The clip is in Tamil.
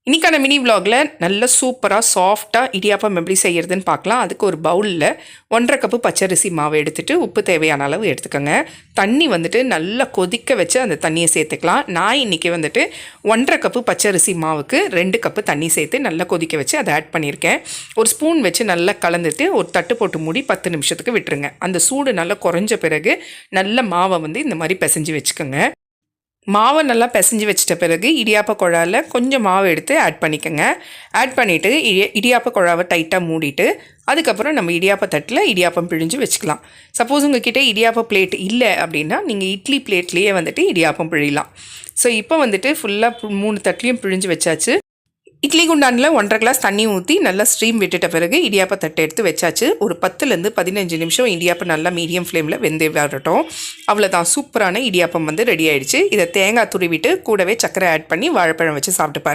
இன்றைக்கான மினி விலாகில் நல்ல சூப்பராக சாஃப்டாக இடியாப்பம் எப்படி செய்கிறதுன்னு பார்க்கலாம். அதுக்கு ஒரு பவுலில் 1.5 கப்பு பச்சரிசி மாவு எடுத்துகிட்டு உப்பு தேவையான அளவு எடுத்துக்கோங்க. தண்ணி வந்துட்டு நல்லா கொதிக்க வச்சு அந்த தண்ணியை சேர்த்துக்கலாம். நான் இன்றைக்கி வந்துட்டு 1.5 கப்பு பச்சரிசி மாவுக்கு 2 கப்பு தண்ணி சேர்த்து நல்லா கொதிக்க வச்சு அதை ஆட் பண்ணியிருக்கேன். ஒரு ஸ்பூன் வச்சு நல்லா கலந்துட்டு ஒரு தட்டு போட்டு மூடி 10 நிமிஷத்துக்கு விட்டுருங்க. அந்த சூடு நல்லா குறைஞ்ச பிறகு நல்ல மாவை இந்த மாதிரி பிசைஞ்சு வச்சுக்கோங்க. மாவை நல்லா பிசைஞ்சு வச்சிட்ட பிறகு இடியாப்ப குழாயில் கொஞ்சம் மாவு எடுத்து ஆட் பண்ணிக்கோங்க. ஆட் பண்ணிவிட்டு இடியாப்ப குழாவை டைட்டாக மூடிட்டு அதுக்கப்புறம் நம்ம இடியாப்ப தட்டில் இடியாப்பம் பிழிஞ்சு வச்சுக்கலாம். சப்போஸ் உங்ககிட்ட இடியாப்ப பிளேட் இல்லை அப்படின்னா நீங்கள் இட்லி பிளேட்லேயே இடியாப்பம் பிழியலாம். ஸோ இப்போ ஃபுல்லாக 3 தட்டிலையும் பிழிஞ்சு வச்சாச்சு. இட்லி குண்டானில் 1.5 கிளாஸ் தண்ணி ஊற்றி நல்லா ஸ்ட்ரீம் விட்டுட்ட பிறகு இடியாப்ப தட்டை எடுத்து வச்சாச்சு. ஒரு 10லேருந்து 15 நிமிஷம் இடியாப்பம் நல்லா மீடியம் ஃப்ளேமில் வெந்து வரட்டும். அவ்வளோதான், சூப்பரான இடியாப்பம் ரெடி ஆகிடுச்சு. இதை தேங்காய் துருவிட்டு கூடவே சர்க்கரை ஆட் பண்ணி வாழைப்பழம் வச்சு சாப்பிட்டு பாருங்கள்.